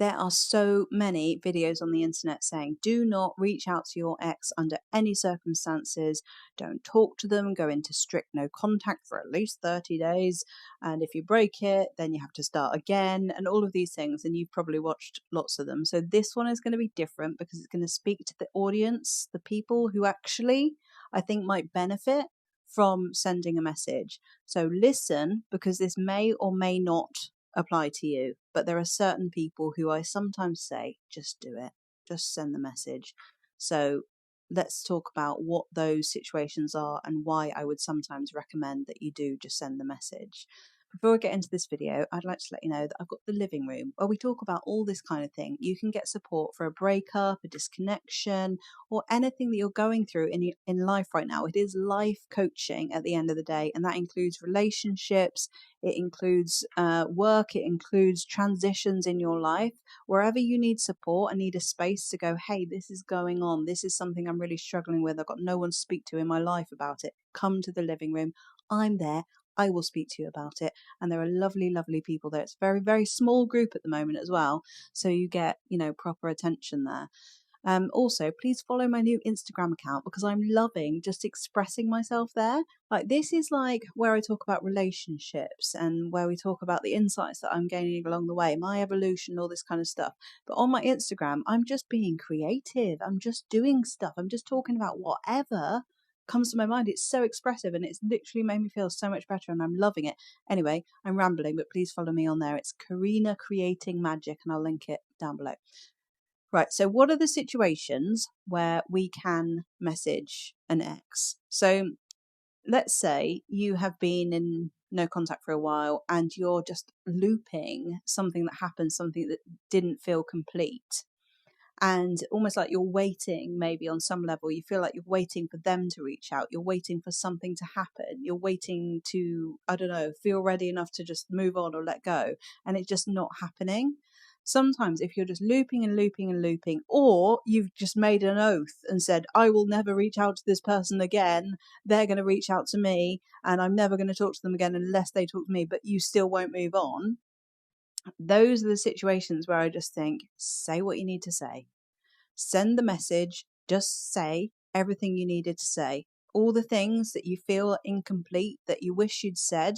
There are so many videos on the internet saying do not reach out to your ex under any circumstances, don't talk to them, go into strict no contact for at least 30 days, and if you break it, then you have to start again, and all of these things, and you've probably watched lots of them. So this one is going to be different because it's going to speak to the audience, the people who actually, I think, might benefit from sending a message. So listen, because this may or may not apply to you, but there are certain people who I sometimes say, just do it, just send the message. So let's talk about what those situations are and why I would sometimes recommend that you do just send the message. Before I get into this video, I'd like to let you know that I've got the living room where we talk about all this kind of thing. You can get support for a breakup, a disconnection, or anything that you're going through in life right now. It is life coaching at the end of the day, and that includes relationships, it includes work, it includes transitions in your life. Wherever you need support and need a space to go, hey, this is going on, this is something I'm really struggling with, I've got no one to speak to in my life about it, come to the living room. I'm there. I will speak to you about it. And there are lovely, lovely people there. It's a very, very small group at the moment as well. So you get, proper attention there. Also, please follow my new Instagram account because I'm loving just expressing myself there. Like, this is like where I talk about relationships and where we talk about the insights that I'm gaining along the way, my evolution, all this kind of stuff. But on my Instagram, I'm just being creative. I'm just doing stuff. I'm just talking about whatever comes to my mind. It's so expressive and it's literally made me feel so much better and I'm loving it. Anyway, I'm rambling, but please follow me on there. It's Karina Creating Magic and I'll link it down below. Right, so what are the situations where we can message an ex? So let's say you have been in no contact for a while and you're just looping something that happened, something that didn't feel complete. And almost like you're waiting, maybe on some level, you feel like you're waiting for them to reach out. You're waiting for something to happen. You're waiting to, I don't know, feel ready enough to just move on or let go. And it's just not happening. Sometimes if you're just looping and looping and looping, or you've just made an oath and said, I will never reach out to this person again. They're going to reach out to me and I'm never going to talk to them again unless they talk to me, but you still won't move on. Those are the situations where I just think, say what you need to say. Send the message, just say everything you needed to say. All the things that you feel incomplete, that you wish you'd said,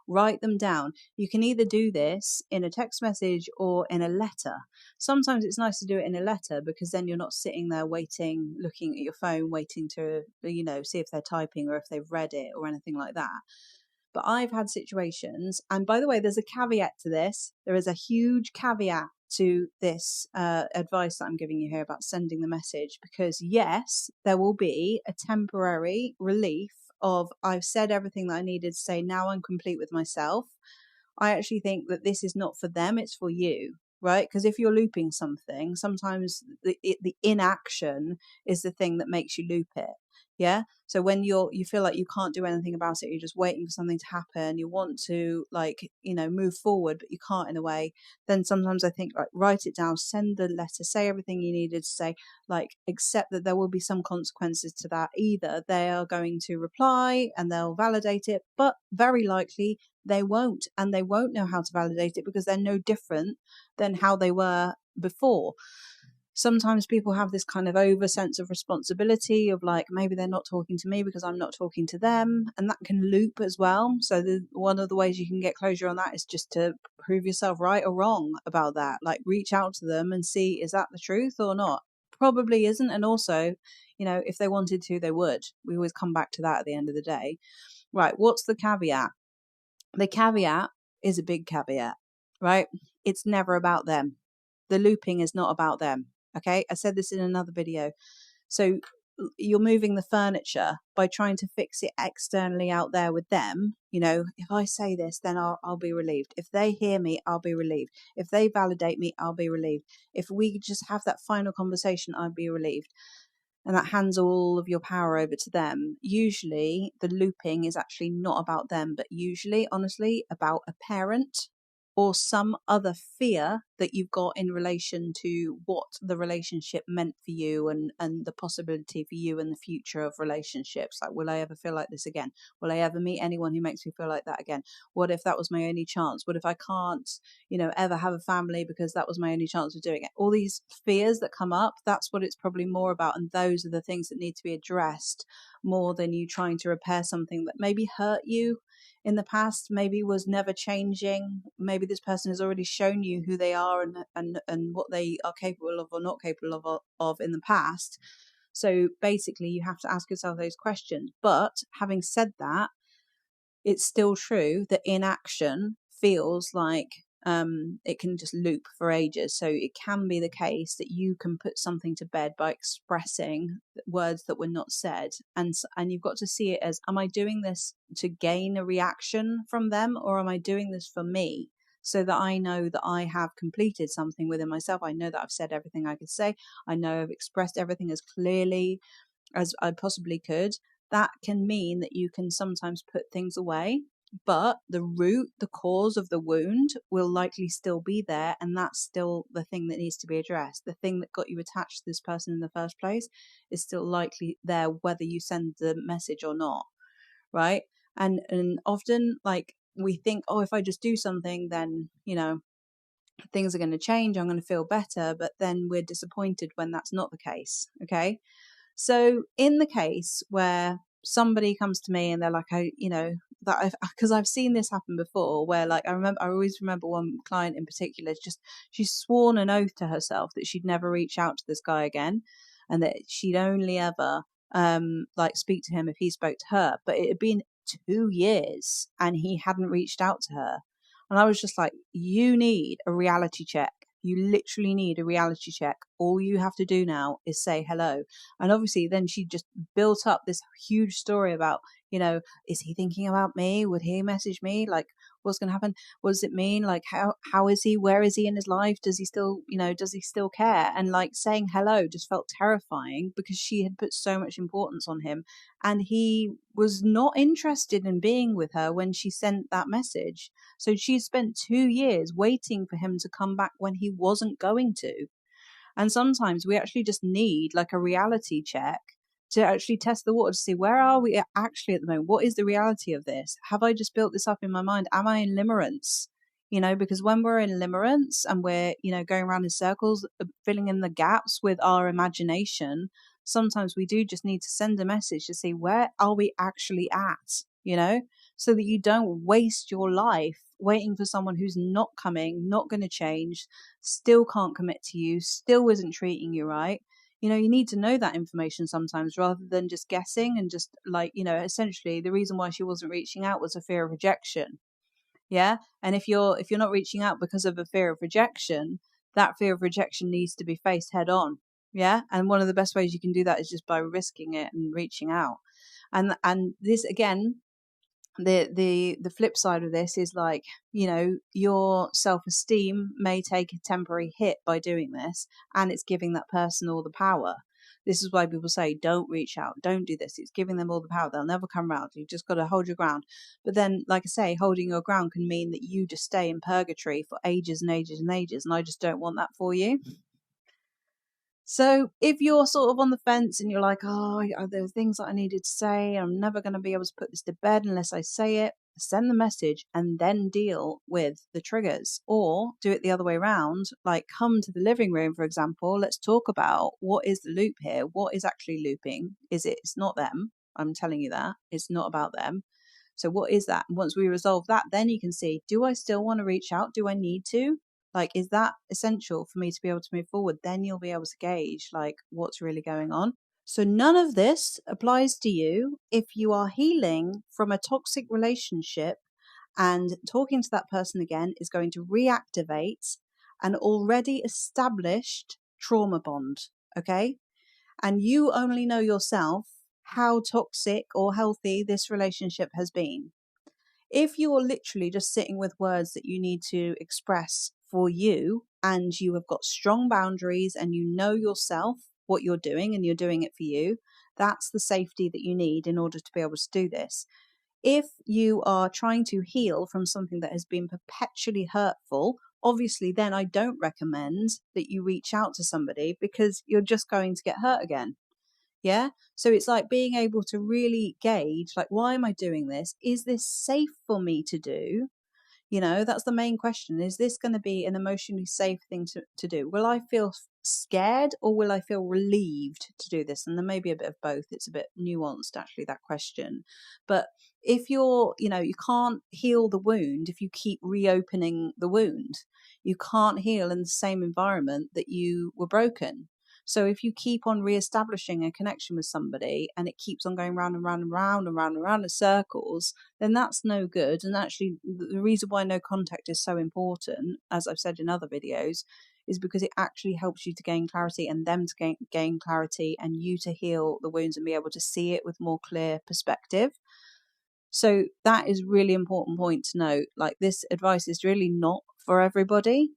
write them down. You can either do this in a text message or in a letter. Sometimes it's nice to do it in a letter because then you're not sitting there waiting, looking at your phone, waiting to, see if they're typing or if they've read it or anything like that. But I've had situations, and by the way, there's a caveat to this. There is a huge caveat to this advice that I'm giving you here about sending the message, because yes, there will be a temporary relief of I've said everything that I needed to say. Now I'm complete with myself. I actually think that this is not for them, it's for you, right? Because if you're looping something, sometimes the inaction is the thing that makes you loop it. Yeah. So when you feel like you can't do anything about it, you're just waiting for something to happen, you want to move forward, but you can't in a way, then sometimes I think write it down, send the letter, say everything you needed to say, accept that there will be some consequences to that. Either they are going to reply and they'll validate it, but very likely they won't, and they won't know how to validate it because they're no different than how they were before. Sometimes people have this kind of over sense of responsibility of maybe they're not talking to me because I'm not talking to them, and that can loop as well. So one of the ways you can get closure on that is just to prove yourself right or wrong about that. Reach out to them and see, is that the truth or not? Probably isn't. And also, if they wanted to, they would. We always come back to that at the end of the day. Right, what's the caveat? The caveat is a big caveat, right? It's never about them. The looping is not about them. Okay, I said this in another video. So you're moving the furniture by trying to fix it externally out there with them. If I say this, then I'll be relieved. If they hear me, I'll be relieved. If they validate me, I'll be relieved. If we just have that final conversation, I'll be relieved. And that hands all of your power over to them. Usually the looping is actually not about them, but usually, honestly, about a parent or some other fear that you've got in relation to what the relationship meant for you, and the possibility for you in the future of relationships. Like, will I ever feel like this again? Will I ever meet anyone who makes me feel like that again? What if that was my only chance? What if I can't, ever have a family because that was my only chance of doing it? All these fears that come up, that's what it's probably more about. And those are the things that need to be addressed more than you trying to repair something that maybe hurt you in the past, maybe was never changing. Maybe this person has already shown you who they are and what they are capable of or not capable of in the past. So basically, you have to ask yourself those questions. But having said that, it's still true that inaction feels like it can just loop for ages. So it can be the case that you can put something to bed by expressing words that were not said, and you've got to see it as, am I doing this to gain a reaction from them, or am I doing this for me, so that I know that I have completed something within myself? I know that I've said everything I could say. I know I've expressed everything as clearly as I possibly could. That can mean that you can sometimes put things away, but the root, the cause of the wound will likely still be there, and that's still the thing that needs to be addressed. The thing that got you attached to this person in the first place is still likely there, whether you send the message or not, right? And often, like, we think, oh, if I just do something, then things are going to change, I'm going to feel better, but then we're disappointed when that's not the case. Okay, so in the case where somebody comes to me and they're like, because I've seen this happen before, where, like, I always remember one client in particular, she's sworn an oath to herself that she'd never reach out to this guy again, and that she'd only ever speak to him if he spoke to her. But it had been 2 years and he hadn't reached out to her. And I was just like, you need a reality check. You literally need a reality check. All you have to do now is say hello. And obviously then she just built up this huge story about, is he thinking about me? Would he message me? Like, what's going to happen? What does it mean? Like, how is he? Where is he in his life? Does he still care? And, like, saying hello just felt terrifying because she had put so much importance on him, and he was not interested in being with her when she sent that message. So she spent 2 years waiting for him to come back when he wasn't going to. And sometimes we actually just need, like, a reality check to actually test the water to see, where are we actually at the moment? What is the reality of this? Have I just built this up in my mind? Am I in limerence? Because when we're in limerence and we're, going around in circles, filling in the gaps with our imagination, sometimes we do just need to send a message to see, where are we actually at, so that you don't waste your life waiting for someone who's not coming, not going to change, still can't commit to you, still isn't treating you right. You need to know that information sometimes, rather than just guessing and just, like, essentially the reason why she wasn't reaching out was a fear of rejection. Yeah. And if you're not reaching out because of a fear of rejection, that fear of rejection needs to be faced head on. Yeah. And one of the best ways you can do that is just by risking it and reaching out. And this, again, the flip side of this is, like, your self-esteem may take a temporary hit by doing this, and it's giving that person all the power. This is why people say, don't reach out, don't do this. It's giving them all the power. They'll never come around. You've just got to hold your ground. But then, like I say, holding your ground can mean that you just stay in purgatory for ages and ages and ages, and I just don't want that for you. So if you're sort of on the fence and you're like, oh, there are things that I needed to say, I'm never going to be able to put this to bed unless I say it, send the message and then deal with the triggers. Or do it the other way around, like, come to the living room, for example. Let's talk about, what is the loop here? What is actually looping? It's not them. I'm telling you that. It's not about them. So what is that? And once we resolve that, then you can see, do I still want to reach out? Do I need to? Like, is that essential for me to be able to move forward? Then you'll be able to gauge, like, what's really going on. So none of this applies to you if you are healing from a toxic relationship, and talking to that person again is going to reactivate an already established trauma bond. Okay. And you only know yourself how toxic or healthy this relationship has been. If you're literally just sitting with words that you need to express for you, and you have got strong boundaries and you know yourself what you're doing and you're doing it for you, that's the safety that you need in order to be able to do this. If you are trying to heal from something that has been perpetually hurtful, obviously then I don't recommend that you reach out to somebody because you're just going to get hurt again. Yeah. So it's like being able to really gauge, like, why am I doing this? Is this safe for me to do? That's the main question. Is this going to be an emotionally safe thing to do? Will I feel scared or will I feel relieved to do this? And there may be a bit of both. It's a bit nuanced, actually, that question. But if you can't heal the wound if you keep reopening the wound. You can't heal in the same environment that you were broken. So if you keep on reestablishing a connection with somebody and it keeps on going round and round and round and round and round in circles, then that's no good. And actually, the reason why no contact is so important, as I've said in other videos, is because it actually helps you to gain clarity and them to gain clarity and you to heal the wounds and be able to see it with more clear perspective. So that is really important point to note. Like, this advice is really not for everybody.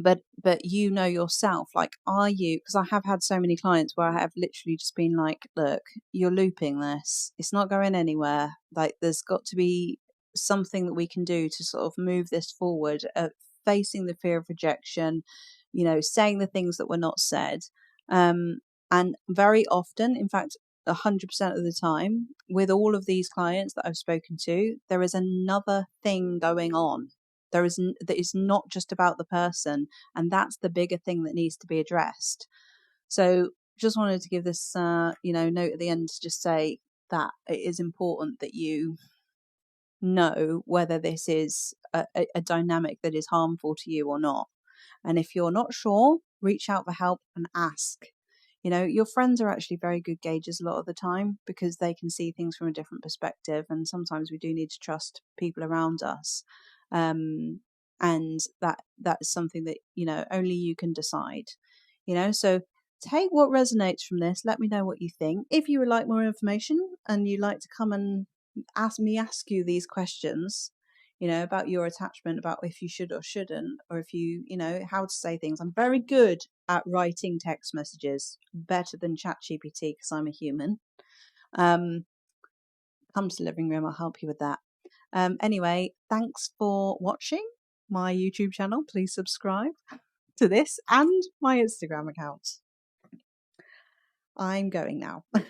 But yourself, like, are you, because I have had so many clients where I have literally just been like, look, you're looping this, it's not going anywhere, like there's got to be something that we can do to sort of move this forward, facing the fear of rejection, saying the things that were not said. And very often, in fact 100% of the time, with all of these clients that I've spoken to, there is another thing going on. That is not just about the person, and that's the bigger thing that needs to be addressed. So just wanted to give this note at the end to just say that it is important that you know whether this is a dynamic that is harmful to you or not. And if you're not sure, reach out for help and ask. Your friends are actually very good gauges a lot of the time because they can see things from a different perspective, and sometimes we do need to trust people around us. And that is something that only you can decide. So take what resonates from this. Let me know what you think. If you would like more information and you'd like to come and ask you these questions, about your attachment, about if you should or shouldn't, or if you how to say things. I'm very good at writing text messages, better than ChatGPT because I'm a human. Come to the living room, I'll help you with that. Anyway, thanks for watching my YouTube channel. Please subscribe to this and my Instagram account. I'm going now. Bye.